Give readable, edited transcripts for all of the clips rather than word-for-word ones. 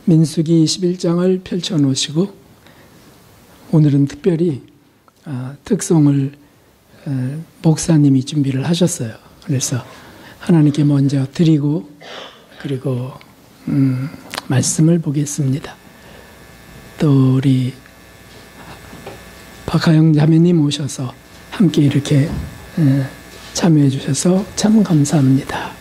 민수기 21장을 펼쳐놓으시고 오늘은 특별히 특송을 목사님이 준비를 하셨어요. 그래서 하나님께 먼저 드리고 그리고 말씀을 보겠습니다. 또 우리 박하영 자매님 오셔서 함께 이렇게 참여해 주셔서 참 감사합니다.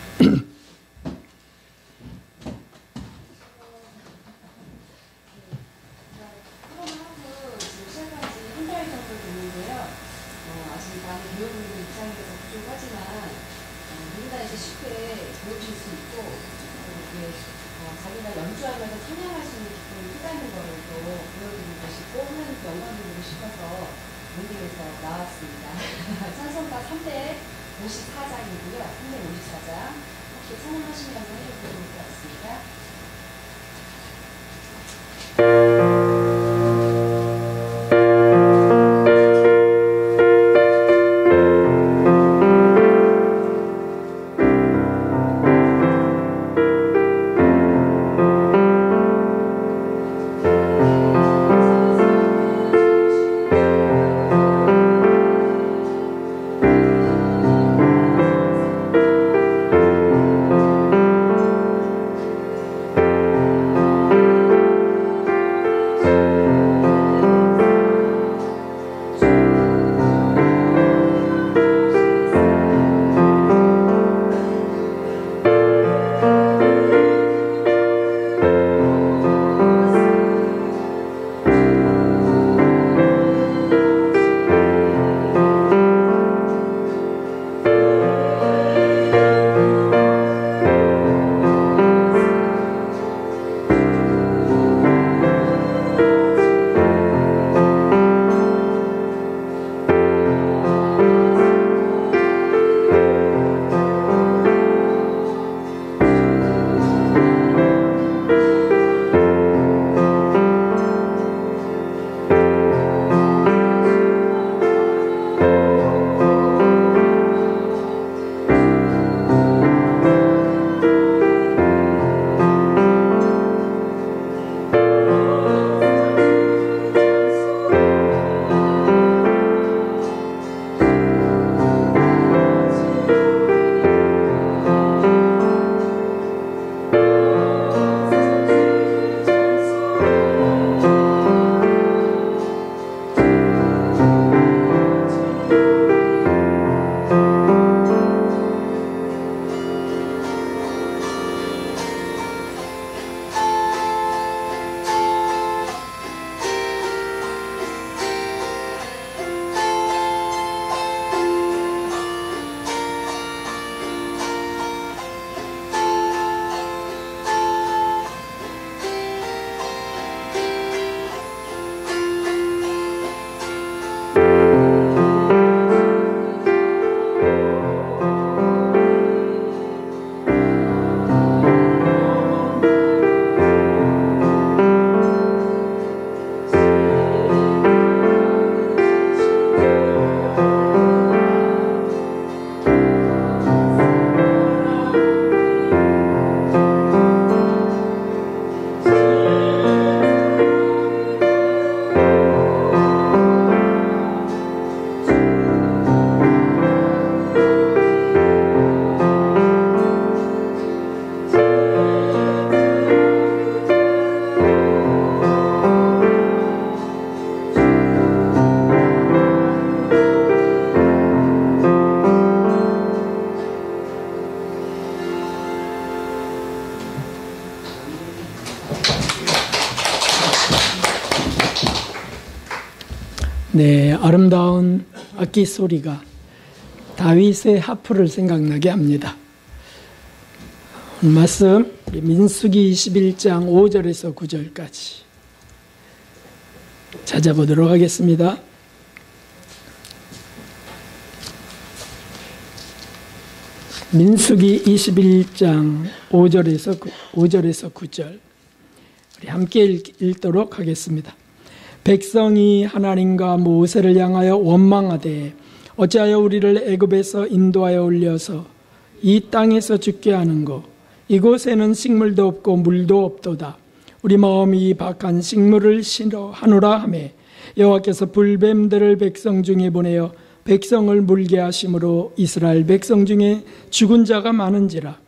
네, 아름다운 악기 소리가 다윗의 하프를 생각나게 합니다. 오늘 말씀 민수기 21장 5절에서 9절까지 찾아보도록 하겠습니다. 민수기 21장 5절에서 9절 우리 함께 읽도록 하겠습니다. 백성이 하나님과 모세를 향하여 원망하되 어찌하여 우리를 애굽에서 인도하여 올려서 이 땅에서 죽게 하는고 이곳에는 식물도 없고 물도 없도다. 우리 마음이 박한 식물을 싫어하노라 하매 여호와께서 불뱀들을 백성 중에 보내어 백성을 물게 하심으로 이스라엘 백성 중에 죽은 자가 많은지라.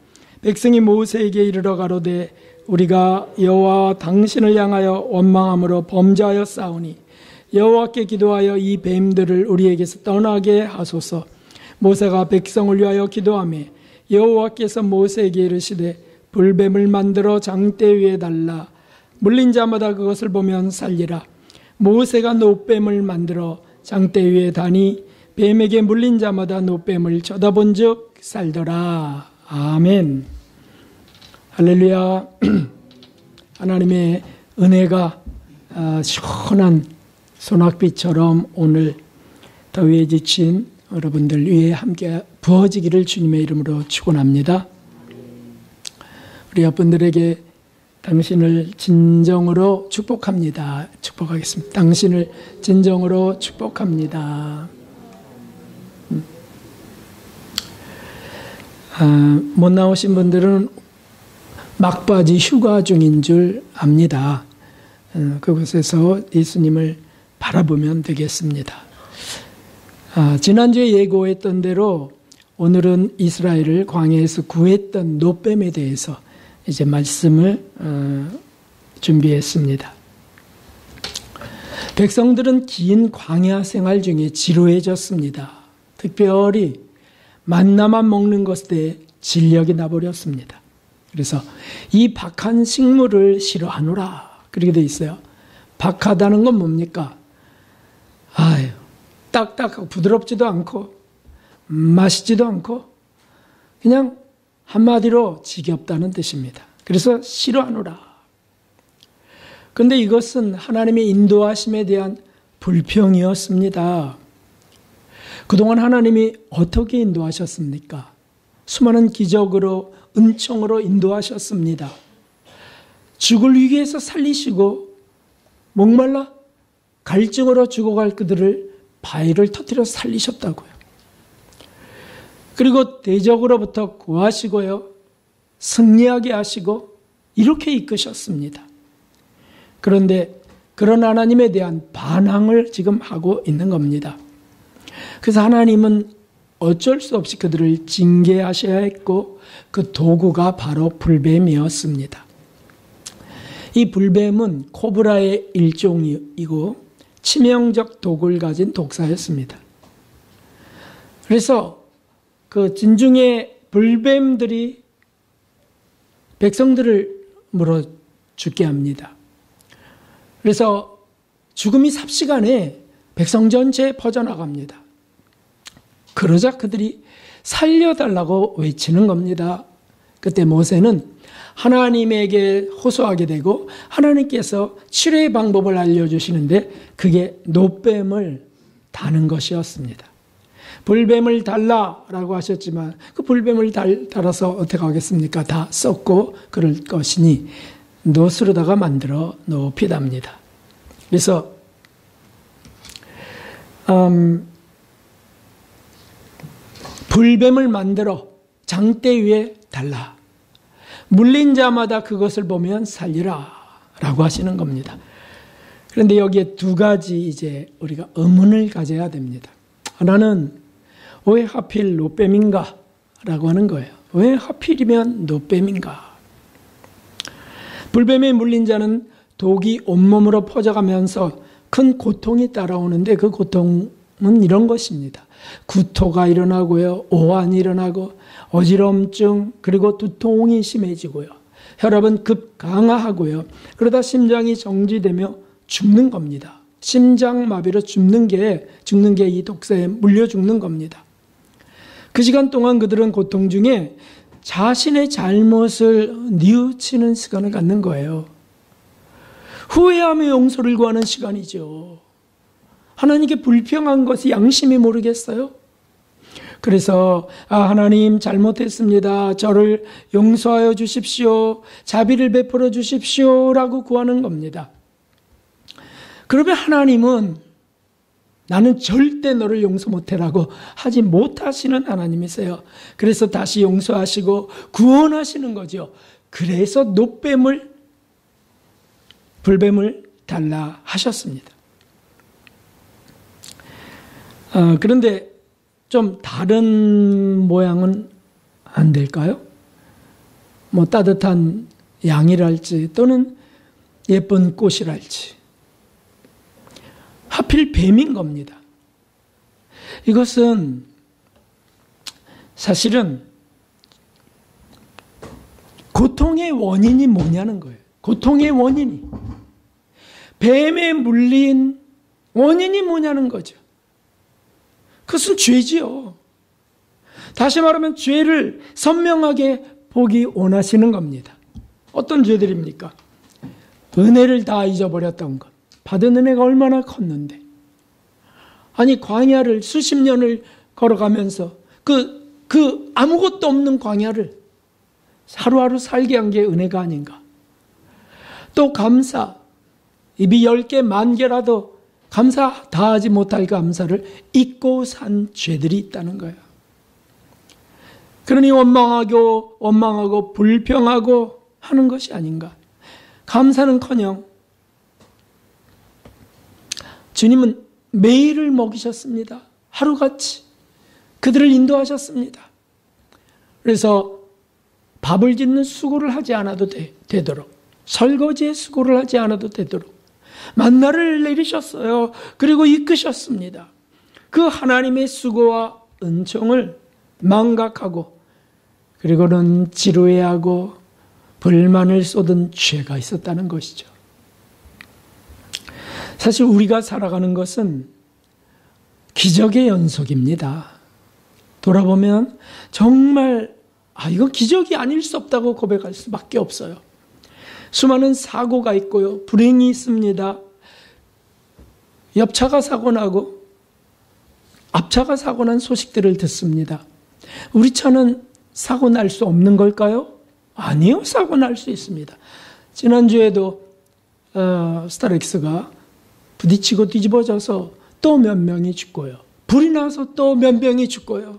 백성이 모세에게 이르러 가로되 우리가 여호와 당신을 향하여 원망함으로 범죄하여 싸우니 여호와께 기도하여 이 뱀들을 우리에게서 떠나게 하소서. 모세가 백성을 위하여 기도하며 여호와께서 모세에게 이르시되 불뱀을 만들어 장대 위에 달라 물린 자마다 그것을 보면 살리라. 모세가 노뱀을 만들어 장대 위에 다니 뱀에게 물린 자마다 노뱀을 쳐다본 즉 살더라. 아멘. 할렐루야. 하나님의 은혜가 시원한 소낙비처럼 오늘 더위에 지친 여러분들 위에 함께 부어지기를 주님의 이름으로 축원합니다. 우리 여러분들에게 당신을 진정으로 축복합니다. 축복하겠습니다. 당신을 진정으로 축복합니다. 못 나오신 분들은 막바지 휴가 중인 줄 압니다. 그곳에서 예수님을 바라보면 되겠습니다. 지난주에 예고했던 대로 오늘은 이스라엘을 광야에서 구했던 노뱀에 대해서 이제 말씀을 준비했습니다. 백성들은 긴 광야 생활 중에 지루해졌습니다. 특별히 만나만 먹는 것에 진력이 나버렸습니다. 그래서 이 박한 식물을 싫어하노라 그렇게 돼 있어요. 박하다는 건 뭡니까? 아유, 딱딱하고 부드럽지도 않고 맛있지도 않고 그냥 한마디로 지겹다는 뜻입니다. 그래서 싫어하노라. 그런데 이것은 하나님의 인도하심에 대한 불평이었습니다. 그동안 하나님이 어떻게 인도하셨습니까? 수많은 기적으로 은총으로 인도하셨습니다. 죽을 위기에서 살리시고 목말라 갈증으로 죽어갈 그들을 바위를 터뜨려 살리셨다고요. 그리고 대적으로부터 구하시고요. 승리하게 하시고 이렇게 이끄셨습니다. 그런데 그런 하나님에 대한 반항을 지금 하고 있는 겁니다. 그래서 하나님은 어쩔 수 없이 그들을 징계하셔야 했고 그 도구가 바로 불뱀이었습니다. 이 불뱀은 코브라의 일종이고 치명적 독을 가진 독사였습니다. 그래서 그 진중의 불뱀들이 백성들을 물어 죽게 합니다. 그래서 죽음이 삽시간에 백성 전체에 퍼져나갑니다. 그러자 그들이 살려달라고 외치는 겁니다. 그때 모세는 하나님에게 호소하게 되고 하나님께서 치료의 방법을 알려주시는데 그게 노뱀을 다는 것이었습니다. 불뱀을 달라라고 하셨지만 그 불뱀을 달아서 어떻게 하겠습니까? 다 썩고 그럴 것이니 노스로다가 만들어 높이답니다. 그래서 불뱀을 만들어 장대 위에 달라. 물린 자마다 그것을 보면 살리라 라고 하시는 겁니다. 그런데 여기에 두 가지 이제 우리가 의문을 가져야 됩니다. 하나는 왜 하필 노뱀인가? 라고 하는 거예요. 왜 하필이면 노뱀인가? 불뱀에 물린 자는 독이 온몸으로 퍼져가면서 큰 고통이 따라오는데 그 고통은 이런 것입니다. 구토가 일어나고요. 오한이 일어나고 어지럼증 그리고 두통이 심해지고요. 혈압은 급 강화하고요. 그러다 심장이 정지되며 죽는 겁니다. 심장마비로 죽는 게 이 독사에 물려 죽는 겁니다. 그 시간 동안 그들은 고통 중에 자신의 잘못을 뉘우치는 시간을 갖는 거예요. 후회하며 용서를 구하는 시간이죠. 하나님께 불평한 것이 양심이 모르겠어요? 그래서 하나님 잘못했습니다. 저를 용서하여 주십시오. 자비를 베풀어 주십시오. 라고 구하는 겁니다. 그러면 하나님은 나는 절대 너를 용서 못해라고 하지 못하시는 하나님이세요. 그래서 다시 용서하시고 구원하시는 거죠. 그래서 노뱀을 불뱀을 달라 하셨습니다. 그런데 좀 다른 모양은 안 될까요? 뭐 따뜻한 양이랄지 또는 예쁜 꽃이랄지. 하필 뱀인 겁니다. 이것은 사실은 고통의 원인이 뭐냐는 거예요. 고통의 원인이. 뱀에 물린 원인이 뭐냐는 거죠. 그것은 죄지요. 다시 말하면 죄를 선명하게 보기 원하시는 겁니다. 어떤 죄들입니까? 은혜를 다 잊어버렸던 것. 받은 은혜가 얼마나 컸는데. 아니, 광야를 수십 년을 걸어가면서 그 아무것도 없는 광야를 하루하루 살게 한 게 은혜가 아닌가. 또 감사. 입이 10개, 10,000개라도 감사 다 하지 못할 감사를 잊고 산 죄들이 있다는 거예요. 그러니 원망하고 불평하고 하는 것이 아닌가. 감사는커녕 주님은 매일을 먹이셨습니다. 하루같이 그들을 인도하셨습니다. 그래서 밥을 짓는 수고를 하지 않아도 되도록, 설거지에 수고를 하지 않아도 되도록 만나를 내리셨어요. 그리고 이끄셨습니다. 그 하나님의 수고와 은총을 망각하고 그리고는 지루해하고 불만을 쏟은 죄가 있었다는 것이죠. 사실 우리가 살아가는 것은 기적의 연속입니다. 돌아보면 정말 이건 기적이 아닐 수 없다고 고백할 수밖에 없어요. 수많은 사고가 있고요. 불행이 있습니다. 옆차가 사고 나고 앞차가 사고 난 소식들을 듣습니다. 우리 차는 사고 날 수 없는 걸까요? 아니요. 사고 날 수 있습니다. 지난주에도 스타렉스가 부딪히고 뒤집어져서 또 몇 명이 죽고요. 불이 나서 또 몇 명이 죽고요.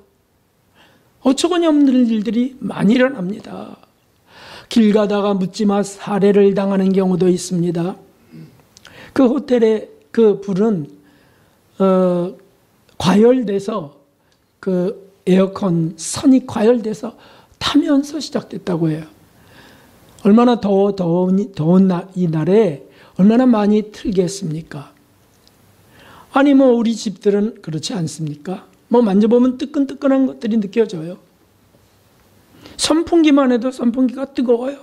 어처구니 없는 일들이 많이 일어납니다. 길 가다가 묻지마 살해를 당하는 경우도 있습니다. 그 호텔의 그 불은 과열돼서 그 에어컨 선이 과열돼서 타면서 시작됐다고 해요. 얼마나 더운 이 날에 얼마나 많이 틀겠습니까? 아니 우리 집들은 그렇지 않습니까? 만져보면 뜨끈뜨끈한 것들이 느껴져요. 선풍기만 해도 선풍기가 뜨거워요.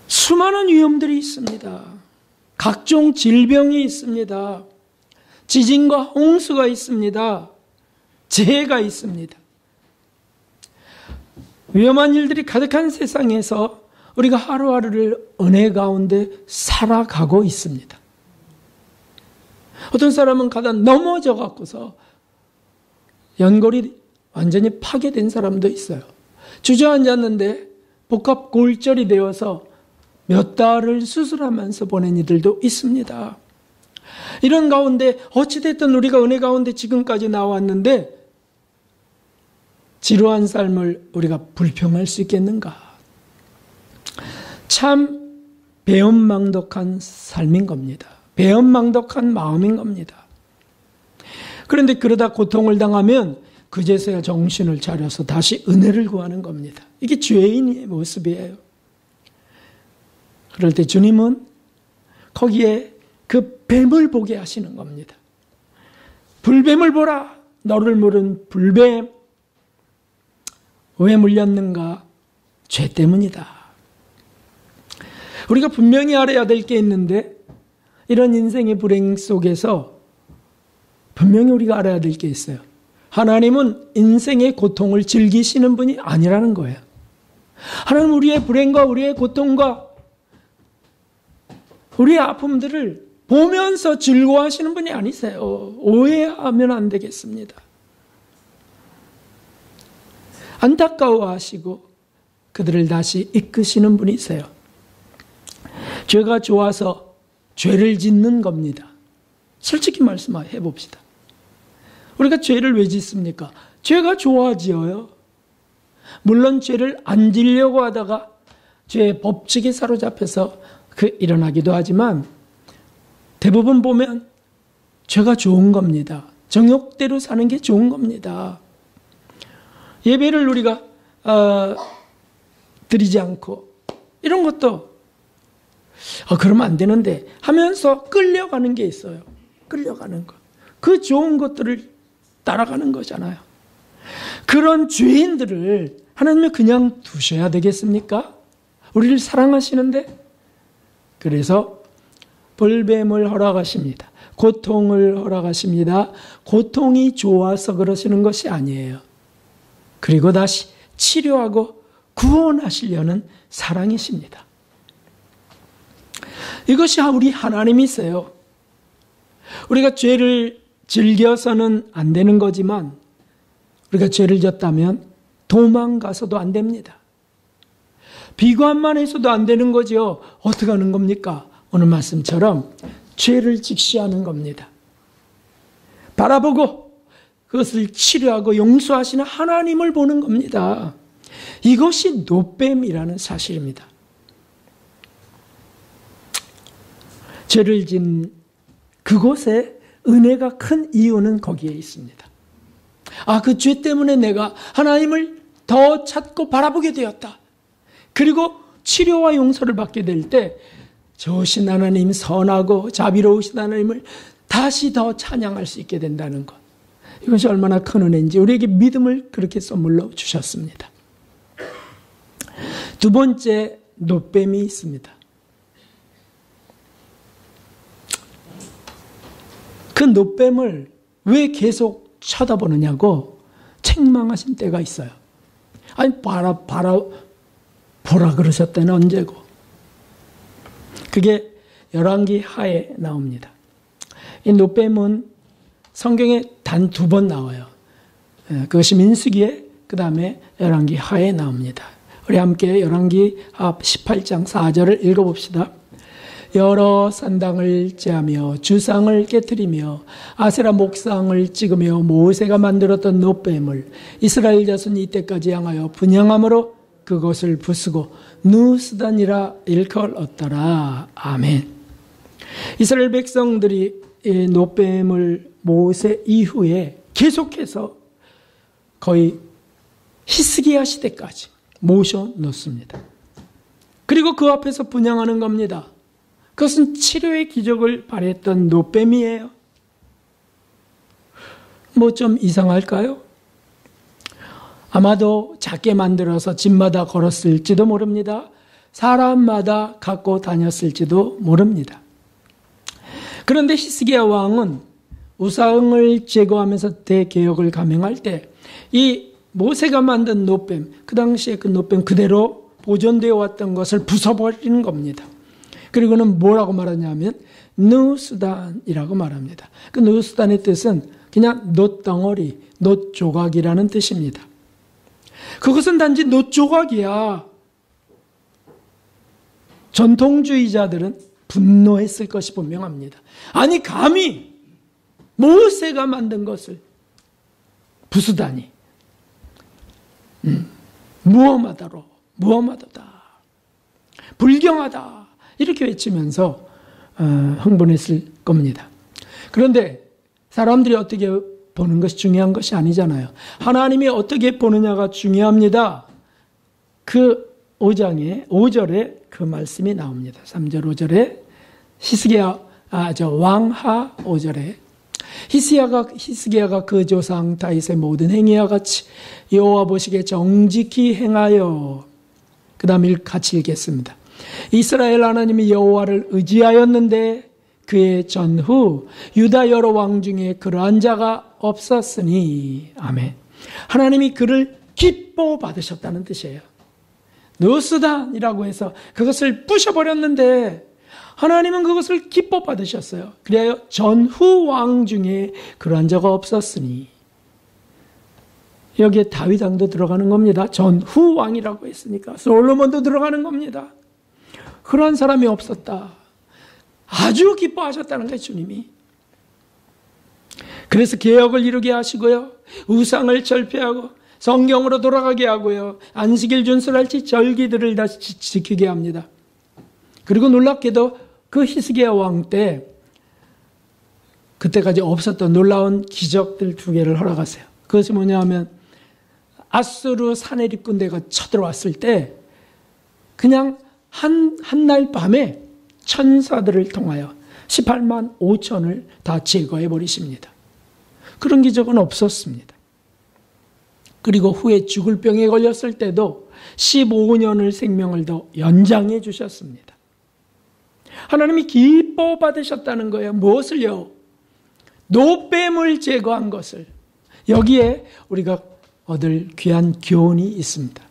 수많은 위험들이 있습니다. 각종 질병이 있습니다. 지진과 홍수가 있습니다. 재해가 있습니다. 위험한 일들이 가득한 세상에서 우리가 하루하루를 은혜 가운데 살아가고 있습니다. 어떤 사람은 가다 넘어져 갖고서 연골이 완전히 파괴된 사람도 있어요. 주저앉았는데 복합 골절이 되어서 몇 달을 수술하면서 보낸 이들도 있습니다. 이런 가운데 어찌됐든 우리가 은혜 가운데 지금까지 나왔는데 지루한 삶을 우리가 불평할 수 있겠는가? 참 배은망덕한 삶인 겁니다. 배은망덕한 마음인 겁니다. 그런데 그러다 고통을 당하면 그제서야 정신을 차려서 다시 은혜를 구하는 겁니다. 이게 죄인의 모습이에요. 그럴 때 주님은 거기에 그 뱀을 보게 하시는 겁니다. 불뱀을 보라. 너를 물은 불뱀. 왜 물렸는가? 죄 때문이다. 우리가 분명히 알아야 될 게 있는데 이런 인생의 불행 속에서 분명히 우리가 알아야 될 게 있어요. 하나님은 인생의 고통을 즐기시는 분이 아니라는 거예요. 하나님은 우리의 불행과 우리의 고통과 우리의 아픔들을 보면서 즐거워하시는 분이 아니세요. 오해하면 안 되겠습니다. 안타까워하시고 그들을 다시 이끄시는 분이세요. 죄가 좋아서 죄를 짓는 겁니다. 솔직히 말씀해 봅시다. 우리가 죄를 왜 짓습니까? 죄가 좋아 지어요. 물론 죄를 안 지려고 하다가 죄의 법칙에 사로잡혀서 일어나기도 하지만 대부분 보면 죄가 좋은 겁니다. 정욕대로 사는 게 좋은 겁니다. 예배를 우리가 드리지 않고 이런 것도 그러면 안 되는데 하면서 끌려가는 게 있어요. 끌려가는 것. 그 좋은 것들을 따라가는 거잖아요. 그런 죄인들을 하나님이 그냥 두셔야 되겠습니까? 우리를 사랑하시는데. 그래서 벌뱀을 허락하십니다. 고통을 허락하십니다. 고통이 좋아서 그러시는 것이 아니에요. 그리고 다시 치료하고 구원하시려는 사랑이십니다. 이것이 우리 하나님이세요. 우리가 죄를 즐겨서는 안 되는 거지만 우리가 죄를 졌다면 도망가서도 안 됩니다. 비관만 해서도 안 되는 거죠. 어떻게 하는 겁니까? 오늘 말씀처럼 죄를 직시하는 겁니다. 바라보고 그것을 치료하고 용서하시는 하나님을 보는 겁니다. 이것이 노뱀이라는 사실입니다. 죄를 진 그곳에 은혜가 큰 이유는 거기에 있습니다. 그 죄 때문에 내가 하나님을 더 찾고 바라보게 되었다. 그리고 치료와 용서를 받게 될 때 좋으신 하나님, 선하고 자비로우신 하나님을 다시 더 찬양할 수 있게 된다는 것. 이것이 얼마나 큰 은혜인지 우리에게 믿음을 그렇게 선물로 주셨습니다. 두 번째 노뱀이 있습니다. 그 노뱀을 왜 계속 쳐다보느냐고 책망하신 때가 있어요. 아니 보라 그러셨다는 언제고. 그게 열왕기 하에 나옵니다. 이 노뱀은 성경에 단 2번 나와요. 그것이 민수기에 그 다음에 열왕기 하에 나옵니다. 우리 함께 열왕기 하 18장 4절을 읽어봅시다. 여러 산당을 제하며 주상을 깨뜨리며 아세라 목상을 찍으며 모세가 만들었던 노뱀을 이스라엘 자손이 이때까지 향하여 분향함으로 그것을 부수고 누스단이라 일컬었더라. 아멘. 이스라엘 백성들이 이 노뱀을 모세 이후에 계속해서 거의 히스기야 시대까지 모셔 놓습니다. 그리고 그 앞에서 분향하는 겁니다. 그것은 치료의 기적을 발휘했던 노뱀이에요. 뭐 좀 이상할까요? 아마도 작게 만들어서 집마다 걸었을지도 모릅니다. 사람마다 갖고 다녔을지도 모릅니다. 그런데 히스기야 왕은 우상을 제거하면서 대개혁을 감행할 때 이 모세가 만든 노뱀, 그 당시에 그 노뱀 그대로 보존되어 왔던 것을 부숴버리는 겁니다. 그리고는 뭐라고 말하냐면 누스단이라고 말합니다. 그 누스단의 뜻은 그냥 놋덩어리, 놋조각이라는 뜻입니다. 그것은 단지 놋조각이야. 전통주의자들은 분노했을 것이 분명합니다. 아니 감히 모세가 만든 것을 부수다니. 무엄하다. 불경하다. 이렇게 외치면서 흥분했을 겁니다. 그런데 사람들이 어떻게 보는 것이 중요한 것이 아니잖아요. 하나님이 어떻게 보느냐가 중요합니다. 그 5장에 5절에 그 말씀이 나옵니다. 3절 5절에 왕하 5절에 히스기야가 그 조상 다윗의 모든 행위와 같이 여호와 보시기에 정직히 행하여, 그 다음 같이 읽겠습니다. 이스라엘 하나님이 여호와를 의지하였는데 그의 전후 유다 여러 왕 중에 그러한 자가 없었으니. 아멘. 하나님이 그를 기뻐 받으셨다는 뜻이에요. 누스단이라고 해서 그것을 부셔버렸는데 하나님은 그것을 기뻐 받으셨어요. 그래야 전후 왕 중에 그러한 자가 없었으니. 여기에 다윗 왕도 들어가는 겁니다. 전후 왕이라고 했으니까 솔로몬도 들어가는 겁니다. 그런 사람이 없었다. 아주 기뻐하셨다는 거예요, 주님이. 그래서 개혁을 이루게 하시고요. 우상을 절폐하고 성경으로 돌아가게 하고요. 안식일 준수할지 절기들을 다시 지키게 합니다. 그리고 놀랍게도 그 히스기야 왕 때 그때까지 없었던 놀라운 기적들 2개를 허락하세요. 그것이 뭐냐 하면 아수르 사내립 군대가 쳐들어왔을 때 그냥 한날 밤에 천사들을 통하여 18만 5천을 다 제거해 버리십니다. 그런 기적은 없었습니다. 그리고 후에 죽을 병에 걸렸을 때도 15년을 생명을 더 연장해 주셨습니다. 하나님이 기뻐 받으셨다는 거예요. 무엇을요? 노뱀을 제거한 것을. 여기에 우리가 얻을 귀한 교훈이 있습니다.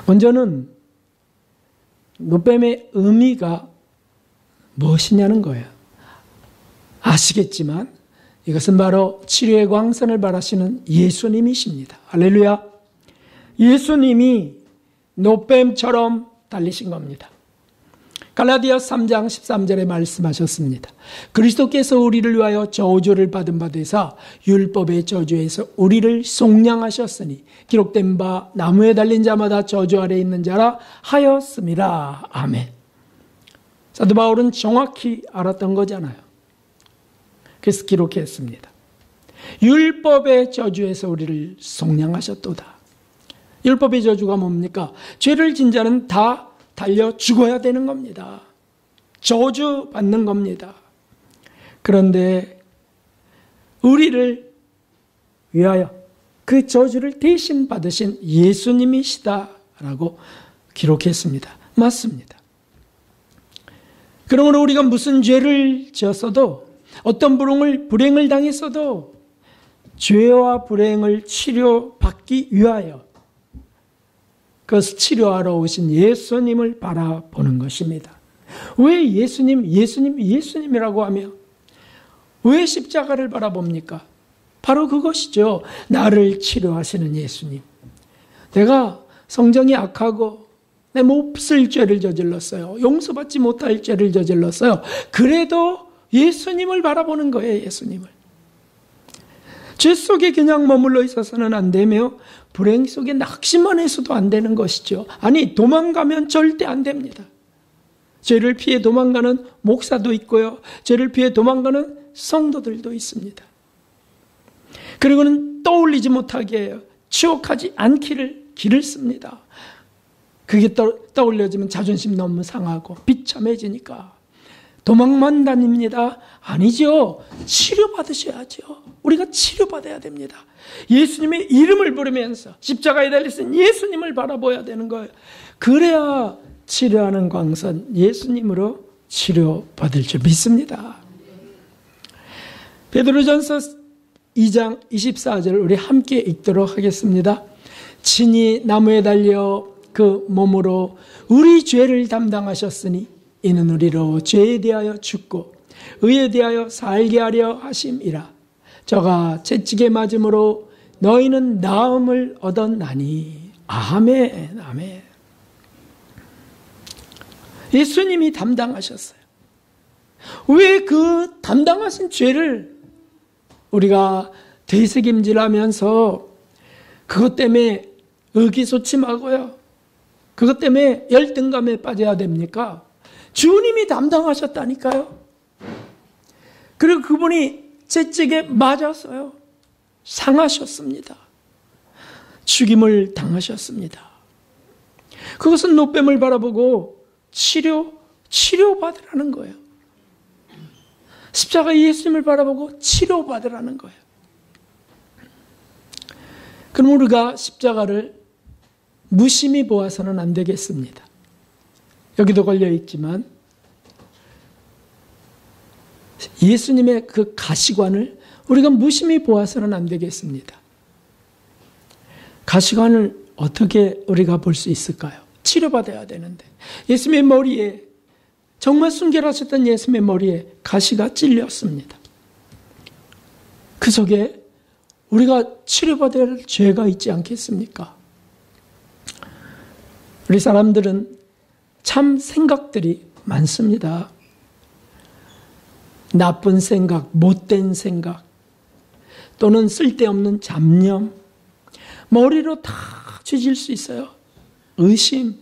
먼저는 노뱀의 의미가 무엇이냐는 거예요. 아시겠지만 이것은 바로 치료의 광선을 바라시는 예수님이십니다. 할렐루야. 예수님이 노뱀처럼 달리신 겁니다. 갈라디아 3장 13절에 말씀하셨습니다. 그리스도께서 우리를 위하여 저주를 받은 바 되사 율법의 저주에서 우리를 속량하셨으니 기록된 바 나무에 달린 자마다 저주 아래 있는 자라 하였음이라. 아멘. 사도 바울은 정확히 알았던 거잖아요. 그래서 기록했습니다. 율법의 저주에서 우리를 속량하셨도다. 율법의 저주가 뭡니까? 죄를 진 자는 다 달려 죽어야 되는 겁니다. 저주 받는 겁니다. 그런데 우리를 위하여 그 저주를 대신 받으신 예수님이시다라고 기록했습니다. 맞습니다. 그러므로 우리가 무슨 죄를 지었어도 어떤 불행을 당했어도 죄와 불행을 치료받기 위하여 그것을 치료하러 오신 예수님을 바라보는 것입니다. 왜 예수님이라고 하며 왜 십자가를 바라봅니까? 바로 그것이죠. 나를 치료하시는 예수님. 내가 성정이 악하고 내 몹쓸 죄를 저질렀어요. 용서받지 못할 죄를 저질렀어요. 그래도 예수님을 바라보는 거예요. 예수님을. 죄 속에 그냥 머물러 있어서는 안 되며 불행 속에 낙심만 해서도 안 되는 것이죠. 아니, 도망가면 절대 안 됩니다. 죄를 피해 도망가는 목사도 있고요. 죄를 피해 도망가는 성도들도 있습니다. 그리고는 떠올리지 못하게 해요. 추억하지 않기를 길을 씁니다. 그게 떠올려지면 자존심 너무 상하고 비참해지니까 도망만 다닙니다. 아니죠. 치료받으셔야죠. 우리가 치료받아야 됩니다. 예수님의 이름을 부르면서 십자가에 달리신 예수님을 바라봐야 되는 거예요. 그래야 치료하는 광선 예수님으로 치료받을 줄 믿습니다. 베드로전서 2장 24절 우리 함께 읽도록 하겠습니다. 친히 나무에 달려 그 몸으로 우리 죄를 담당하셨으니 이는 우리로 죄에 대하여 죽고 의에 대하여 살게 하려 하심이라. 저가 채찍에 맞음으로 너희는 나음을 얻었나니. 아멘. 아멘. 예수님이 담당하셨어요. 왜 그 담당하신 죄를 우리가 되새김질하면서 그것 때문에 의기소침하고요, 그것 때문에 열등감에 빠져야 됩니까? 주님이 담당하셨다니까요. 그리고 그분이 채찍에 맞았어요. 상하셨습니다. 죽임을 당하셨습니다. 그것은 노뱀을 바라보고 치료받으라는 거예요. 십자가 예수님을 바라보고 치료받으라는 거예요. 그럼 우리가 십자가를 무심히 보아서는 안 되겠습니다. 여기도 걸려 있지만 예수님의 그 가시관을 우리가 무심히 보아서는 안 되겠습니다. 가시관을 어떻게 우리가 볼 수 있을까요? 치료받아야 되는데 예수님의 머리에, 정말 순결하셨던 예수님의 머리에 가시가 찔렸습니다. 그 속에 우리가 치료받아야 할 죄가 있지 않겠습니까? 우리 사람들은 참 생각들이 많습니다. 나쁜 생각, 못된 생각, 또는 쓸데없는 잡념, 머리로 다 쥐질 수 있어요. 의심,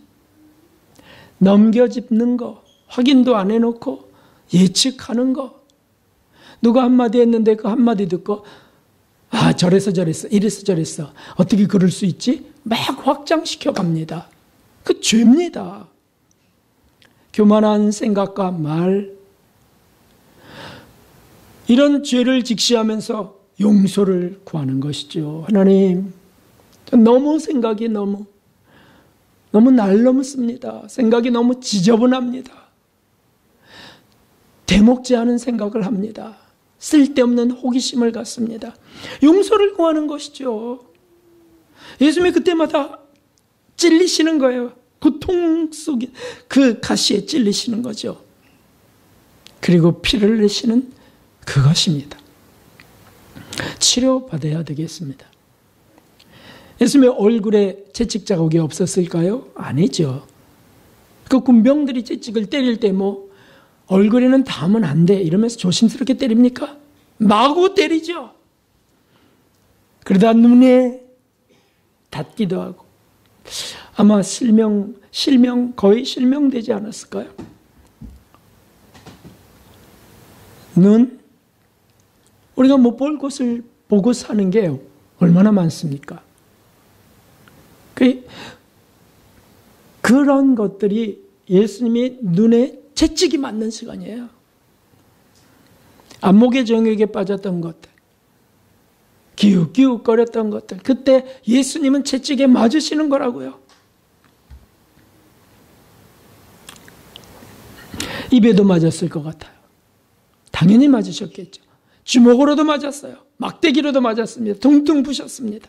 넘겨짚는 거, 확인도 안 해놓고 예측하는 거. 누가 한마디 했는데 그 한마디 듣고 저래서 저랬어, 이래서 저랬어, 어떻게 그럴 수 있지? 막 확장시켜 갑니다. 그 죄입니다. 교만한 생각과 말, 이런 죄를 직시하면서 용서를 구하는 것이죠. 하나님, 너무 생각이 너무 날 넘습니다. 생각이 너무 지저분합니다. 대목지 않은 생각을 합니다. 쓸데없는 호기심을 갖습니다. 용서를 구하는 것이죠. 예수님이 그때마다 찔리시는 거예요. 고통 속에 그 가시에 찔리시는 거죠. 그리고 피를 내시는 그것입니다. 치료받아야 되겠습니다. 예수님의 얼굴에 채찍 자국이 없었을까요? 아니죠. 그 군병들이 채찍을 때릴 때 얼굴에는 닿으면 안 돼 이러면서 조심스럽게 때립니까? 마구 때리죠. 그러다 눈에 닿기도 하고 아마 거의 실명되지 않았을까요? 눈, 우리가 못 볼 것을 보고 사는 게 얼마나 많습니까? 그런 것들이 예수님이 눈에 채찍이 맞는 시간이에요. 안목의 정욕에 빠졌던 것들, 기웃기웃거렸던 것들, 그때 예수님은 채찍에 맞으시는 거라고요. 입에도 맞았을 것 같아요. 당연히 맞으셨겠죠. 주먹으로도 맞았어요. 막대기로도 맞았습니다. 둥둥 부셨습니다.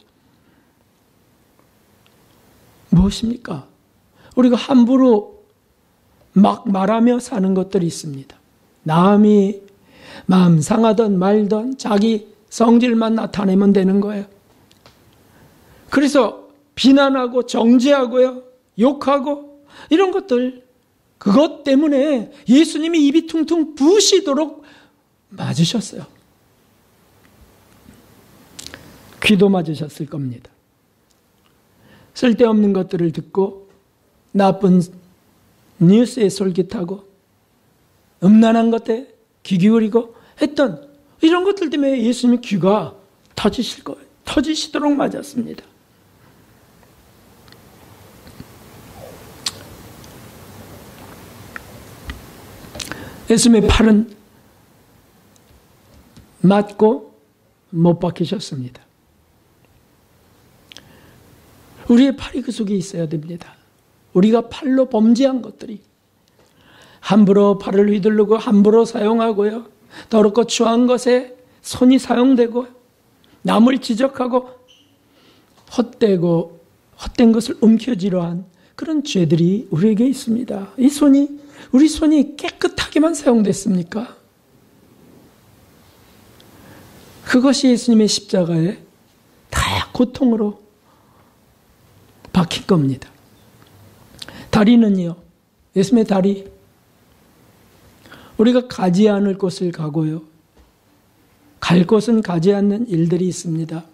무엇입니까? 우리가 함부로 막 말하며 사는 것들이 있습니다. 남이 마음 상하던 말던 자기 성질만 나타내면 되는 거예요. 그래서 비난하고 정죄하고요, 욕하고 이런 것들, 그것 때문에 예수님이 입이 퉁퉁 부으시도록 맞으셨어요. 귀도 맞으셨을 겁니다. 쓸데없는 것들을 듣고 나쁜 뉴스에 솔깃하고 음란한 것에 귀 기울이고 했던 이런 것들 때문에 예수님의 귀가 터지실 거예요. 터지시도록 맞았습니다. 예수님의 팔은 맞고 못 박히셨습니다. 우리의 팔이 그 속에 있어야 됩니다. 우리가 팔로 범죄한 것들이 함부로 팔을 휘두르고 함부로 사용하고요, 더럽고 추한 것에 손이 사용되고 남을 지적하고 헛된 것을 움켜쥐려 한 그런 죄들이 우리에게 있습니다. 우리 손이 깨끗하게만 사용됐습니까? 그것이 예수님의 십자가에 다 고통으로 박힌 겁니다. 다리는요, 예수님의 다리, 우리가 가지 않을 곳을 가고요, 갈 곳은 가지 않는 일들이 있습니다.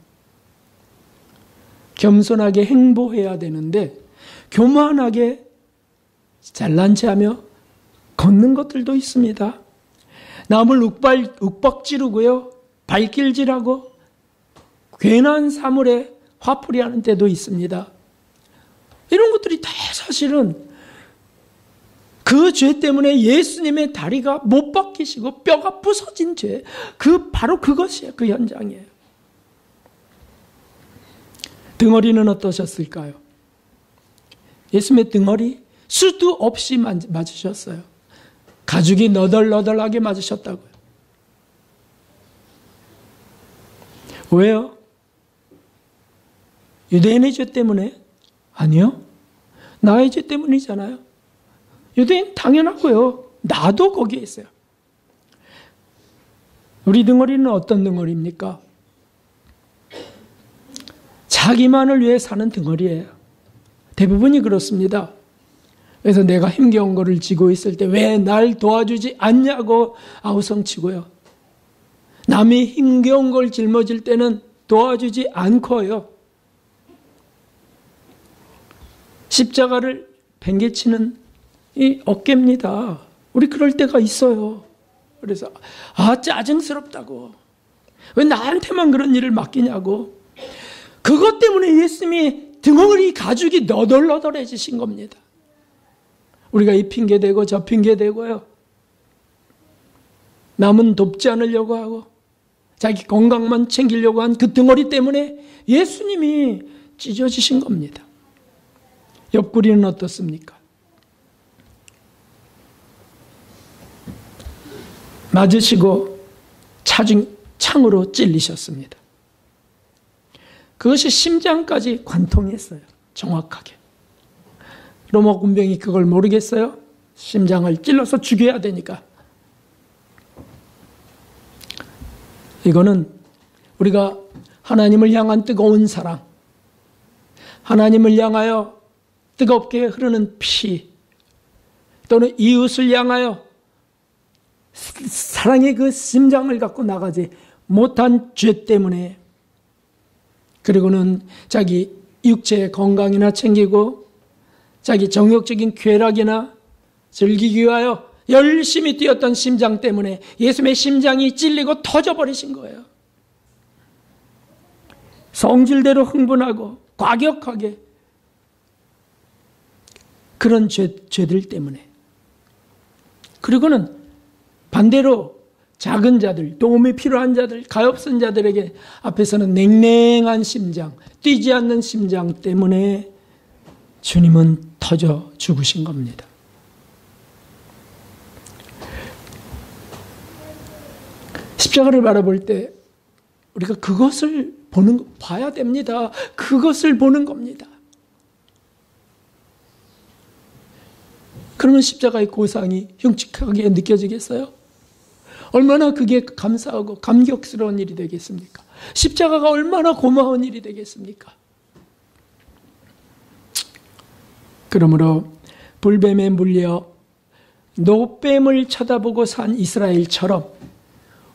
겸손하게 행보해야 되는데 교만하게 잘난 체하며 걷는 것들도 있습니다. 남을 욱박지르고요, 발길질하고 괜한 사물에 화풀이하는 때도 있습니다. 이런 것들이 다 사실은 그 죄 때문에 예수님의 다리가 못 박히시고 뼈가 부서진 죄, 바로 그것이에요. 그 현장이에요. 등허리는 어떠셨을까요? 예수님의 등허리 수도 없이 맞으셨어요. 가죽이 너덜너덜하게 맞으셨다고요. 왜요? 유대인의 죄 때문에? 아니요. 나의 죄 때문이잖아요. 유대인 당연하고요. 나도 거기에 있어요. 우리 등허리는 어떤 등허리입니까? 자기만을 위해 사는 등허리예요. 대부분이 그렇습니다. 그래서 내가 힘겨운 거를 지고 있을 때 왜 날 도와주지 않냐고 아우성치고요, 남이 힘겨운 걸 짊어질 때는 도와주지 않고요. 십자가를 팽개치는 이 어깨입니다. 우리 그럴 때가 있어요. 그래서 짜증스럽다고. 왜 나한테만 그런 일을 맡기냐고. 그것 때문에 예수님이 등허리 가죽이 너덜너덜해지신 겁니다. 우리가 이 핑계대고 저 핑계대고요. 남은 돕지 않으려고 하고 자기 건강만 챙기려고 한 그 등허리 때문에 예수님이 찢어지신 겁니다. 옆구리는 어떻습니까? 맞으시고 창으로 찔리셨습니다. 그것이 심장까지 관통했어요. 정확하게. 로마 군병이 그걸 모르겠어요? 심장을 찔러서 죽여야 되니까. 이거는 우리가 하나님을 향한 뜨거운 사랑, 하나님을 향하여 뜨겁게 흐르는 피, 또는 이웃을 향하여 사랑의 그 심장을 갖고 나가지 못한 죄 때문에, 그리고는 자기 육체의 건강이나 챙기고 자기 정욕적인 쾌락이나 즐기기 위하여 열심히 뛰었던 심장 때문에 예수님의 심장이 찔리고 터져버리신 거예요. 성질대로 흥분하고 과격하게, 그런 죄들 때문에. 그리고는 반대로 작은 자들, 도움이 필요한 자들, 가엾은 자들에게 앞에서는 냉랭한 심장, 뛰지 않는 심장 때문에 주님은 터져 죽으신 겁니다. 십자가를 바라볼 때 우리가 그것을 봐야 됩니다. 그것을 보는 겁니다. 그러면 십자가의 고상이 흉측하게 느껴지겠어요? 얼마나 그게 감사하고 감격스러운 일이 되겠습니까? 십자가가 얼마나 고마운 일이 되겠습니까? 그러므로 불뱀에 물려 노뱀을 쳐다보고 산 이스라엘처럼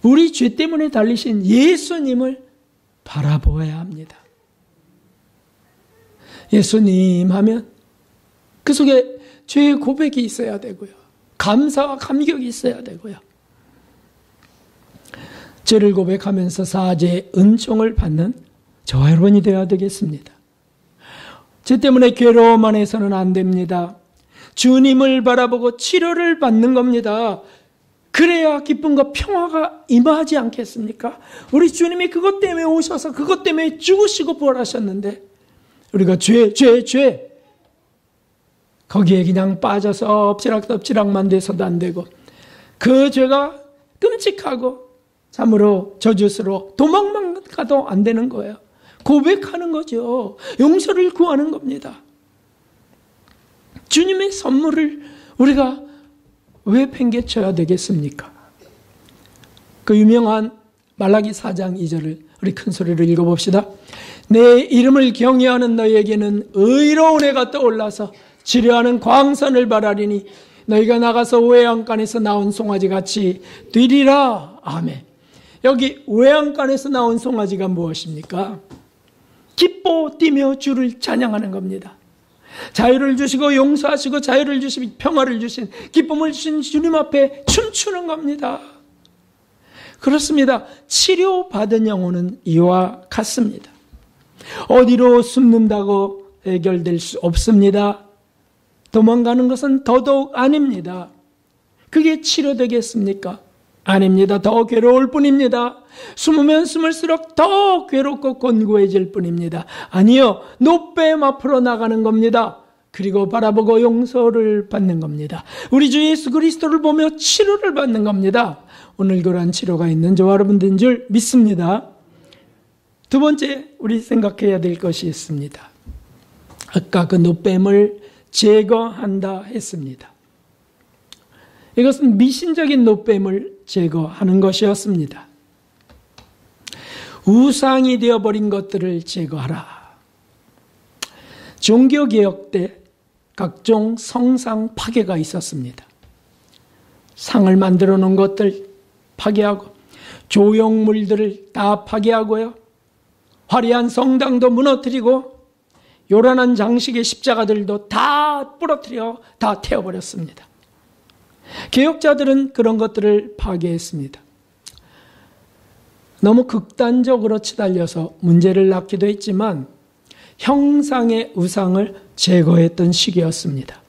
우리 죄 때문에 달리신 예수님을 바라보아야 합니다. 예수님 하면 그 속에 죄의 고백이 있어야 되고요. 감사와 감격이 있어야 되고요. 죄를 고백하면서 사죄의 은총을 받는 저와 여러분이 되어야 되겠습니다. 죄 때문에 괴로워만 해서는 안 됩니다. 주님을 바라보고 치료를 받는 겁니다. 그래야 기쁨과 평화가 임하지 않겠습니까? 우리 주님이 그것 때문에 오셔서 그것 때문에 죽으시고 부활하셨는데 우리가 죄 거기에 그냥 빠져서 엎치락덮치락만 돼서도 안 되고 그 죄가 끔찍하고 참으로 저주스러워 도망만 가도 안 되는 거예요. 고백하는 거죠. 용서를 구하는 겁니다. 주님의 선물을 우리가 왜 팽개쳐야 되겠습니까? 그 유명한 말라기 4장 2절을 우리 큰 소리로 읽어봅시다. 내 이름을 경외하는 너희에게는 의로운 해가 떠올라서 지려하는 광선을 바라리니 너희가 나가서 외양간에서 나온 송아지같이 되리라. 아멘. 여기 외양간에서 나온 송아지가 무엇입니까? 기뻐 뛰며 주를 찬양하는 겁니다. 자유를 주시고 용서하시고 자유를 주시고 평화를 주신 기쁨을 주신 주님 앞에 춤추는 겁니다. 그렇습니다. 치료받은 영혼은 이와 같습니다. 어디로 숨는다고 해결될 수 없습니다. 도망가는 것은 더더욱 아닙니다. 그게 치료되겠습니까? 아닙니다. 더 괴로울 뿐입니다. 숨으면 숨을수록 더 괴롭고 곤고해질 뿐입니다. 아니요. 노뱀 앞으로 나가는 겁니다. 그리고 바라보고 용서를 받는 겁니다. 우리 주 예수 그리스도를 보며 치료를 받는 겁니다. 오늘 그러한 치료가 있는 저와 여러분들인 줄 믿습니다. 두 번째 우리 생각해야 될 것이 있습니다. 아까 그 노뱀을 제거한다 했습니다. 이것은 미신적인 노뱀을 제거하는 것이었습니다. 우상이 되어버린 것들을 제거하라. 종교개혁 때 각종 성상 파괴가 있었습니다. 상을 만들어 놓은 것들 파괴하고 조형물들을 다 파괴하고요. 화려한 성당도 무너뜨리고 요란한 장식의 십자가들도 다 부러뜨려 다 태워버렸습니다. 개혁자들은 그런 것들을 파괴했습니다. 너무 극단적으로 치달려서 문제를 낳기도 했지만 형상의 우상을 제거했던 시기였습니다.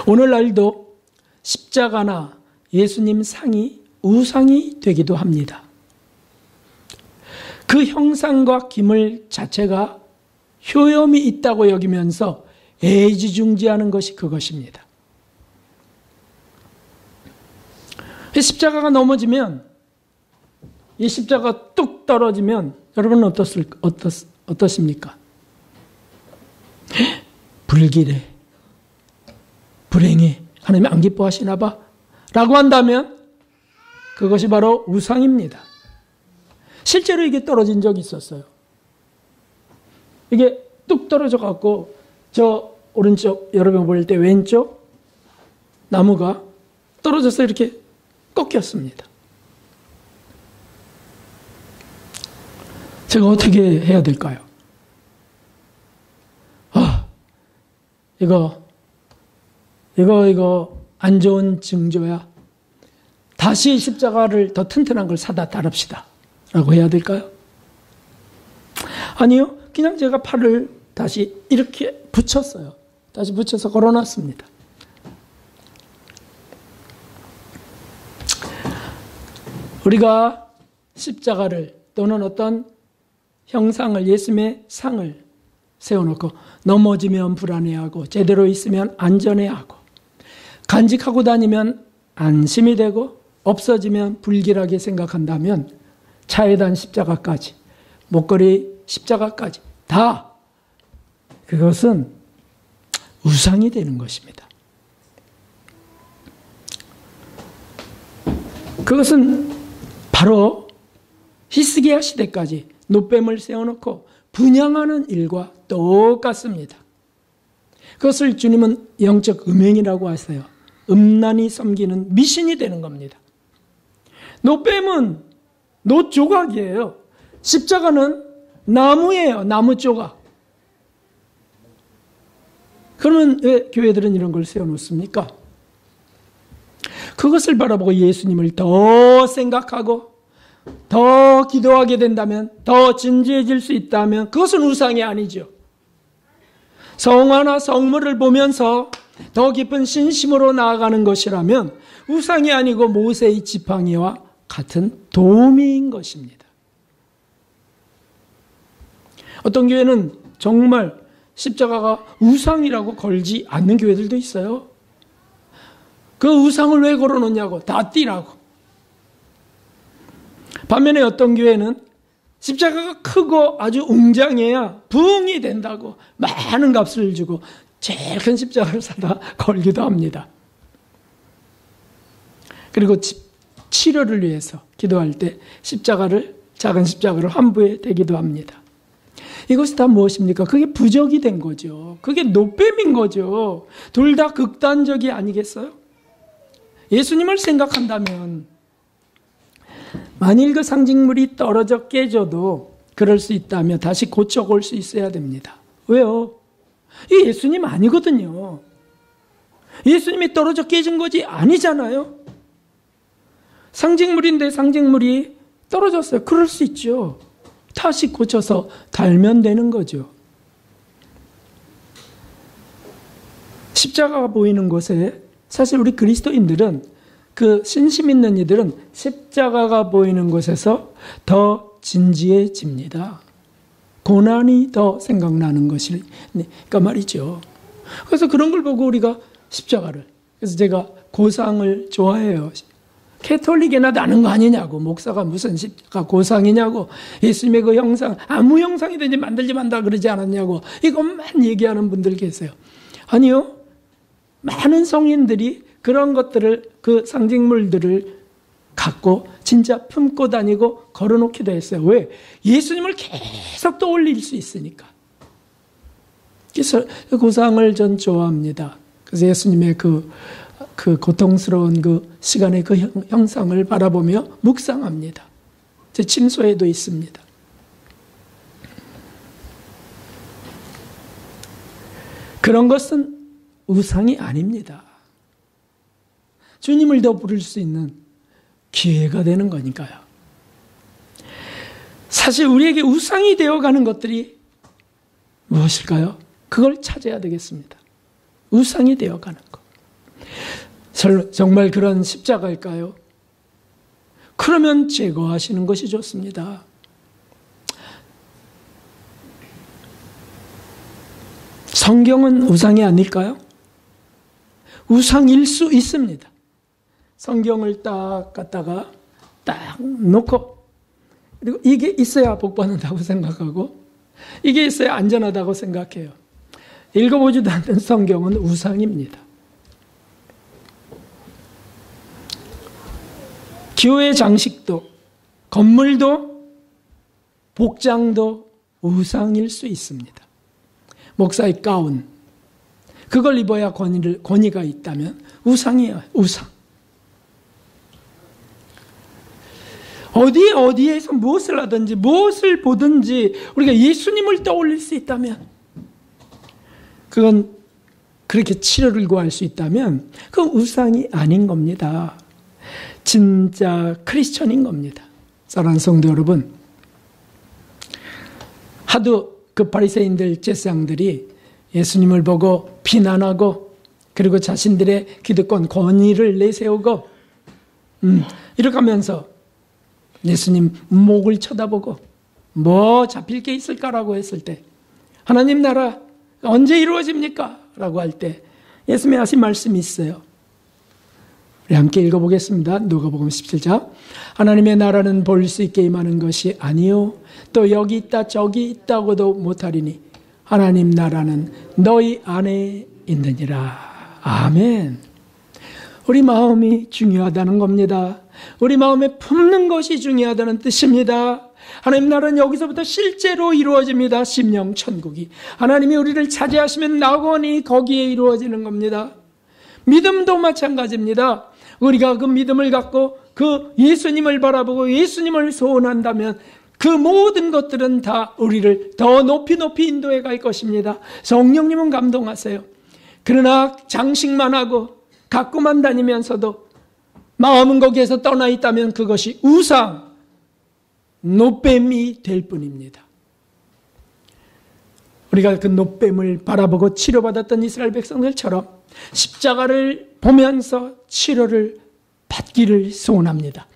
오늘날도 십자가나 예수님 상이 우상이 되기도 합니다. 그 형상과 기물 자체가 효염이 있다고 여기면서 애지중지하는 것이 그것입니다. 십자가가 넘어지면, 이 십자가가 뚝 떨어지면 여러분은 어떻습니까? 불길해, 불행해, 하나님 안 기뻐하시나 봐 라고 한다면 그것이 바로 우상입니다. 실제로 이게 떨어진 적이 있었어요. 이게 뚝 떨어져 갖고 저 오른쪽, 여러분 볼 때 왼쪽 나무가 떨어져서 이렇게 꺾였습니다. 제가 어떻게 해야 될까요? 이거 안 좋은 징조야. 다시 십자가를 더 튼튼한 걸 사다 달읍시다 라고 해야 될까요? 아니요. 그냥 제가 팔을 다시 이렇게 붙였어요. 다시 붙여서 걸어놨습니다. 우리가 십자가를 또는 어떤 형상을, 예수님의 상을 세워놓고 넘어지면 불안해하고 제대로 있으면 안전해하고 간직하고 다니면 안심이 되고 없어지면 불길하게 생각한다면 차에 단 십자가까지, 목걸이 십자가까지 다 그것은 우상이 되는 것입니다. 그것은 바로 히스기야 시대까지 노뱀을 세워놓고 분향하는 일과 똑같습니다. 그것을 주님은 영적 음행이라고 하세요. 음란히 섬기는 미신이 되는 겁니다. 노뱀은 노조각이에요. 십자가는 나무예요. 나무 조각. 그러면 왜 교회들은 이런 걸 세워놓습니까? 그것을 바라보고 예수님을 더 생각하고 더 기도하게 된다면, 더 진지해질 수 있다면 그것은 우상이 아니죠. 성화나 성물을 보면서 더 깊은 신심으로 나아가는 것이라면 우상이 아니고 모세의 지팡이와 같은 도미인 것입니다. 어떤 교회는 정말 십자가가 우상이라고 걸지 않는 교회들도 있어요. 그 우상을 왜 걸어놓냐고, 다 띠라고. 반면에 어떤 교회는 십자가가 크고 아주 웅장해야 부흥이 된다고 많은 값을 주고 제일 큰 십자가를 사다 걸기도 합니다. 그리고 치료를 위해서 기도할 때 작은 십자가를 환부에 대기도 합니다. 이것이 다 무엇입니까? 그게 부적이 된 거죠. 그게 노뱀인 거죠. 둘 다 극단적이 아니겠어요? 예수님을 생각한다면 만일 그 상징물이 떨어져 깨져도 그럴 수 있다면 다시 고쳐올 수 있어야 됩니다. 왜요? 이 예수님 아니거든요. 예수님이 떨어져 깨진 거지 아니잖아요. 상징물인데 상징물이 떨어졌어요. 그럴 수 있죠. 다시 고쳐서 달면 되는 거죠. 십자가가 보이는 곳에 사실 우리 그리스도인들은, 그 신심 있는 이들은 십자가가 보이는 곳에서 더 진지해집니다. 고난이 더 생각나는 것이니까 말이죠. 그래서 그런 걸 보고 우리가 십자가를, 그래서 제가 고상을 좋아해요. 캐톨릭이나 나는 거 아니냐고, 목사가 무슨 십자가 고상이냐고, 예수님의 그 형상 아무 형상이든지 만들지 만다 그러지 않았냐고 이것만 얘기하는 분들 계세요. 아니요, 많은 성인들이 그런 것들을, 그 상징물들을 갖고 진짜 품고 다니고 걸어놓기도 했어요. 왜? 예수님을 계속 떠올릴 수 있으니까. 그래서 그 고상을 전 좋아합니다. 그래서 예수님의 그 그 고통스러운 그 시간의 그 형상을 바라보며 묵상합니다. 제 침소에도 있습니다. 그런 것은 우상이 아닙니다. 주님을 더 부를 수 있는 기회가 되는 거니까요. 사실 우리에게 우상이 되어가는 것들이 무엇일까요? 그걸 찾아야 되겠습니다. 우상이 되어가는 것. 정말 그런 십자가일까요? 그러면 제거하시는 것이 좋습니다. 성경은 우상이 아닐까요? 우상일 수 있습니다. 성경을 딱 갖다가 딱 놓고, 그리고 이게 있어야 복받는다고 생각하고 이게 있어야 안전하다고 생각해요. 읽어보지도 않는 성경은 우상입니다. 교회 장식도, 건물도, 복장도 우상일 수 있습니다. 목사의 가운, 그걸 입어야 권위가 있다면 우상이에요. 우상. 어디에서 무엇을 하든지 무엇을 보든지 우리가 예수님을 떠올릴 수 있다면, 그건 그렇게 치료를 구할 수 있다면 그건 우상이 아닌 겁니다. 진짜 크리스천인 겁니다. 사랑하는 성도 여러분, 하도 그 바리새인들, 제사장들이 예수님을 보고 비난하고, 그리고 자신들의 기득권 권위를 내세우고 이렇게 하면서 예수님 목을 쳐다보고 뭐 잡힐 게 있을까라고 했을 때, 하나님 나라 언제 이루어집니까? 라고 할 때 예수님이 하신 말씀이 있어요. 우리 함께 읽어보겠습니다. 누가복음 17장. 하나님의 나라는 볼 수 있게 임하는 것이 아니요 또 여기 있다 저기 있다고도 못하리니 하나님 나라는 너희 안에 있느니라. 아멘. 우리 마음이 중요하다는 겁니다. 우리 마음에 품는 것이 중요하다는 뜻입니다. 하나님 나라는 여기서부터 실제로 이루어집니다. 심령 천국이. 하나님이 우리를 차지하시면 낙원이 거기에 이루어지는 겁니다. 믿음도 마찬가지입니다. 우리가 그 믿음을 갖고 그 예수님을 바라보고 예수님을 소원한다면 그 모든 것들은 다 우리를 더 높이 인도해 갈 것입니다. 성령님은 감동하세요. 그러나 장식만 하고 갖고만 다니면서도 마음은 거기에서 떠나 있다면 그것이 우상, 노뱀이 될 뿐입니다. 우리가 그 노뱀을 바라보고 치료받았던 이스라엘 백성들처럼 십자가를 보면서 치료를 받기를 소원합니다.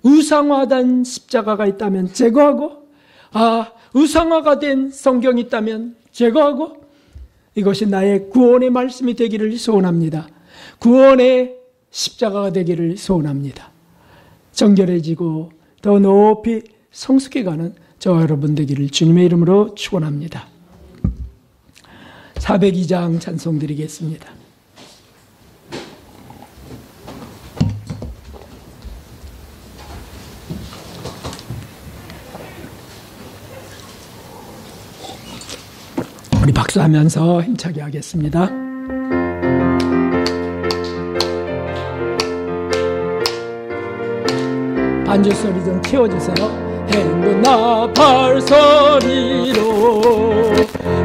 우상화된 십자가가 있다면 제거하고, 우상화가 된 성경이 있다면 제거하고, 이것이 나의 구원의 말씀이 되기를 소원합니다. 구원의 십자가가 되기를 소원합니다. 정결해지고 더 높이 성숙해가는 저와 여러분 되기를 주님의 이름으로 축원합니다. 402장 찬송 드리겠습니다. 우리 박수하면서 힘차게 하겠습니다. 반주 소리 좀 키워주세요. 행복나 발소리로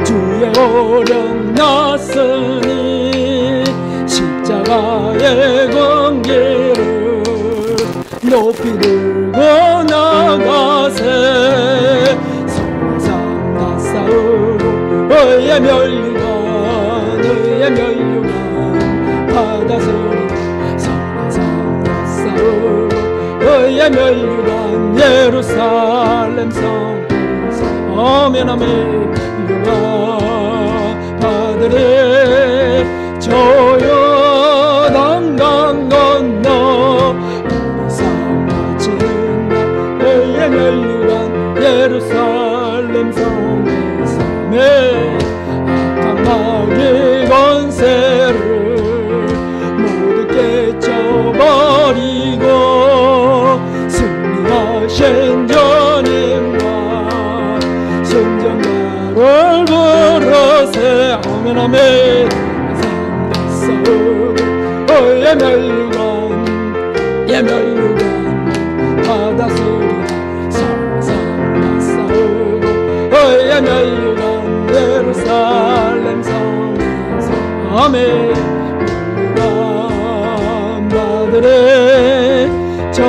주의 오령 났으니 십자가의 공기를 높이 들고 나가세. 성상 다 싸우고 의의 멸류관 바다소리 성상 다 싸우고 의의 멸류관 예루살렘 성에서 아멘 멸류관 바다를 조용한 강 건너 바다상 맞은 나 의의 멸류관 예루살렘 성에서 악한 마귀 권세를 모두 깨쳐버리고 승리하신 주님과 승전가를 부르세. 아멘 아멘. 예멸유관 예멸유관 바다 소리가 서성과 싸우고 예멸유관 예루살렘 성에서 아멘 바들의 저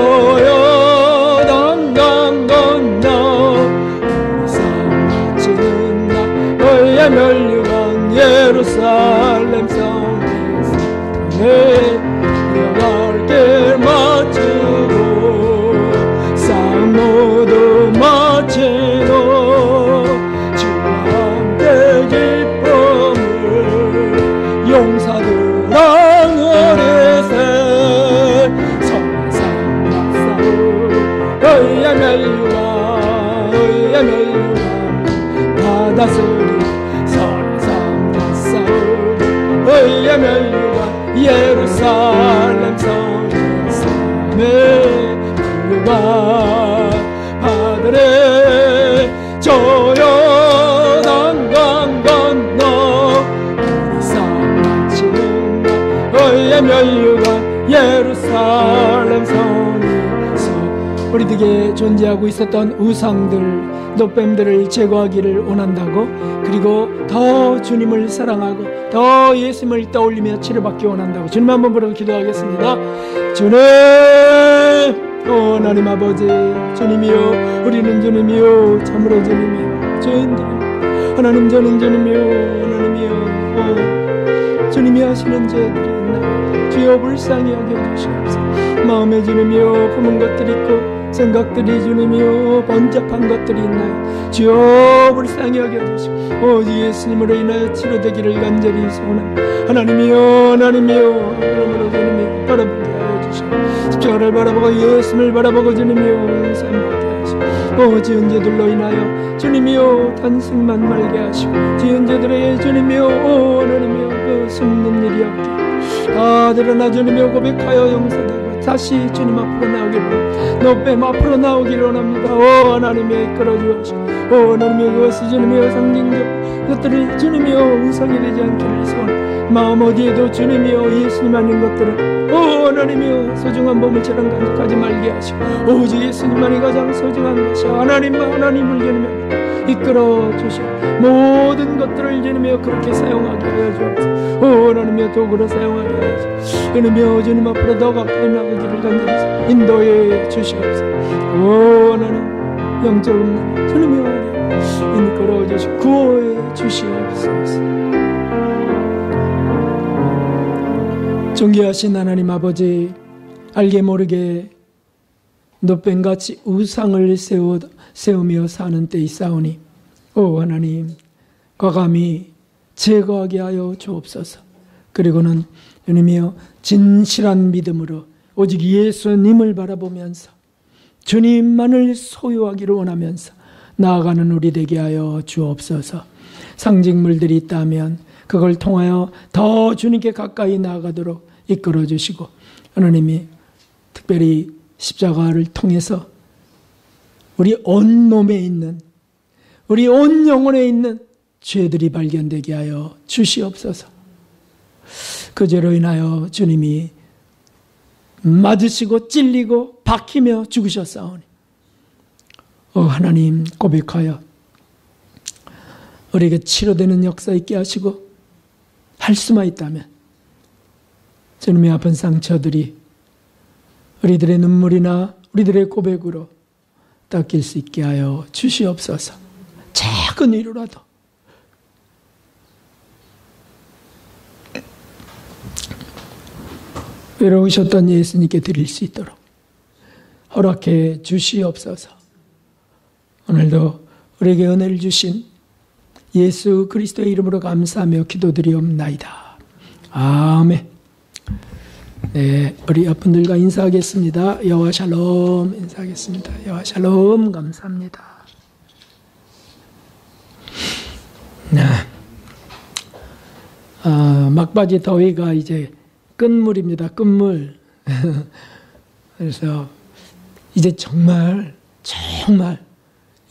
요단강 건너 우리 삶 마치는 날 예멸유관 예루살렘 성에서 내려갈 길 마치고 싸움 모두 마치고 주와 함께 기쁨을 용사들아 어리세 예멸유관 바다 소리 서리산과 싸우고 예멸유관 예루살렘 성에서 예멸유관 바다에 저 요단강 건너 우리 삶 마치는 날 예멸유관 예루살렘 성에서 우리에게 존재하고 있었던 우상들, 노뱀들을 제거하기를 원한다고, 그리고 더 주님을 사랑하고 더 예수님을 떠올리며 치료받기 원한다고 주님 한번 부르고 기도하겠습니다. 주님, 하나님 아버지, 주님이요, 우리는 주님이요, 참으로 주님이요, 죄인들이요, 하나님 저는 주님이요, 하나님이요, 주님이 하시는 죄들이 있나요? 주여 불쌍히 여겨주시옵소서. 마음에 주님이요, 품은 것들이 있고 생각들이 주님이요, 번잡한 것들이 있나요? 주여 불쌍히 여겨주시고 오직 예수님으로 인하여 치료되기를 간절히 소원합니다. 하나님이요, 하나님이요, 그러므로 주님이 바라보게 하여 주시고 십자가를 바라보고 예수님을 바라보고 주님이요, 삶받게 하시고 지은 죄들로 인하여 주님이요, 탄식만 말게 하시고 지은 죄들의 주님이요, 하나님이요, 그 숨는 일이 없게 다 드러나 주님이요, 고백하여 용서되고 다시 주님 앞으로 나오기를, 노뱀 앞으로 나오기를 원합니다. 하나님이 이끌어 주옵시고 하나님이 그것이 주님이여 상징적 것들이 주님이여 우상이 되지 않기를 소원. 마음 어디에도 주님이여 예수님 아닌 것들은 하나님이여 소중한 보물처럼 간직하지 말게 하시고 오직 예수님만이 가장 소중한 것이 하나님만, 하나님을 주님이여 이끌어 주시오. 모든 것들을 주님이여 그렇게 사용하게 하여 주옵소서. 하나님이여 도구로 사용하게 하여 주옵소서. 주님이여 주님 앞으로 더 가까이 나가기를 간절히 인도해 주시옵소서. 하나님 영적인 주님이여 이끌어 주시고 구호해 주시옵소서. 존귀하신 하나님 아버지, 알게 모르게 노뱀같이 우상을 세우며 사는 때이 싸우니 하나님 과감히 제거하게 하여 주옵소서. 그리고는 주님이여 진실한 믿음으로 오직 예수님을 바라보면서 주님만을 소유하기를 원하면서 나아가는 우리 되게 하여 주옵소서. 상징물들이 있다면 그걸 통하여 더 주님께 가까이 나아가도록 이끌어 주시고 하나님이 특별히 십자가를 통해서 우리 온 몸에 있는, 우리 온 영혼에 있는 죄들이 발견되게 하여 주시옵소서. 그 죄로 인하여 주님이 맞으시고 찔리고 박히며 죽으셨사오니 하나님 고백하여 우리에게 치료되는 역사 있게 하시고 할 수만 있다면 주님의 아픈 상처들이 우리들의 눈물이나 우리들의 고백으로 닦일 수 있게 하여 주시옵소서. 작은 위로라도 외로우셨던 예수님께 드릴 수 있도록 허락해 주시옵소서. 오늘도 우리에게 은혜를 주신 예수 그리스도의 이름으로 감사하며 기도드리옵나이다. 아멘. 네, 우리 옆분들과 인사하겠습니다. 여호와 샬롬 인사하겠습니다. 여호와 샬롬 감사합니다. 네. 막바지 더위가 이제 끝물입니다. 끝물. 그래서 이제 정말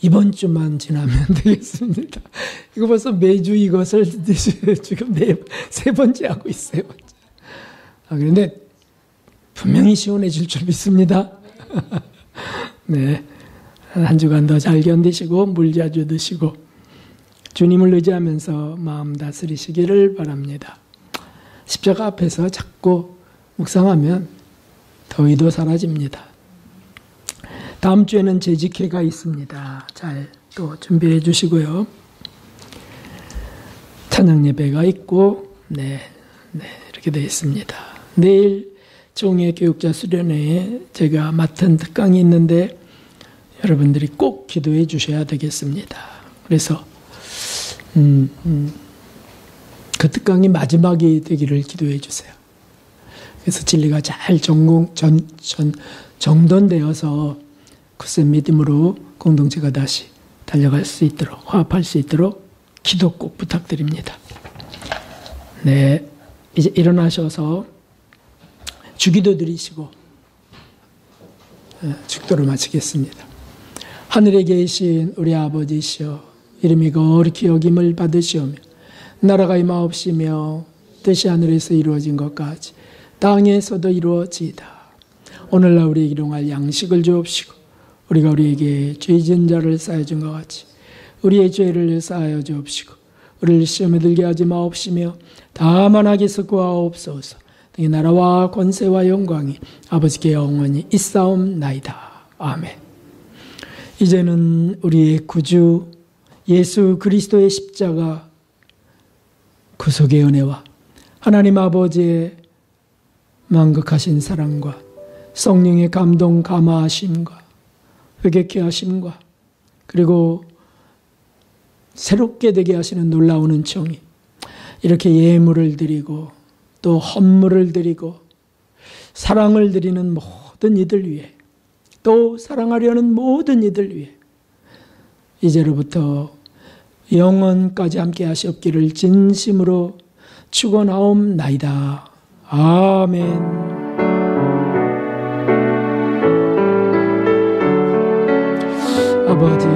이번 주만 지나면 되겠습니다. 이거 벌써 매주 이것을 지금 세 번째 하고 있어요. 그런데 분명히 시원해질 줄 믿습니다. 네, 한 주간 더 잘 견디시고 물 자주 드시고 주님을 의지하면서 마음 다스리시기를 바랍니다. 십자가 앞에서 자꾸 묵상하면 더위도 사라집니다. 다음 주에는 재직회가 있습니다. 잘 또 준비해 주시고요. 찬양 예배가 있고 이렇게 되어 있습니다. 내일 종의 교육자 수련회에 제가 맡은 특강이 있는데 여러분들이 꼭 기도해 주셔야 되겠습니다. 그래서 그 특강이 마지막이 되기를 기도해 주세요. 그래서 진리가 잘 정돈되어서 굳센 믿음으로 공동체가 다시 달려갈 수 있도록, 화합할 수 있도록 기도 꼭 부탁드립니다. 네, 이제 일어나셔서 주기도 드리시고 축도를 마치겠습니다. 하늘에 계신 우리 아버지시여, 이름이 거룩히 여김을 받으시오며 나라가 임하옵시며 뜻이 하늘에서 이루어진 것 같이 땅에서도 이루어지이다. 오늘날 우리에게 일용할 양식을 주옵시고 우리가 우리에게 죄 지은 자를 사하여준 것 같이 우리의 죄를 사하여 주옵시고 우리를 시험에 들게 하지 마옵시며 다만 악에서 구하옵소서. 이 나라와 권세와 영광이 아버지께 영원히 있사옵나이다. 아멘. 이제는 우리의 구주 예수 그리스도의 십자가 구속의 은혜와 하나님 아버지의 만극하신 사랑과 성령의 감동 감화하심과 회개케 하심과 그리고 새롭게 되게 하시는 놀라운 은총이 이렇게 예물을 드리고 또 헌물을 드리고 사랑을 드리는 모든 이들 위해 또 사랑하려는 모든 이들 위해 이제로부터 영원까지 함께 하시옵기를 진심으로 축원하옵나이다. 아멘. 아버지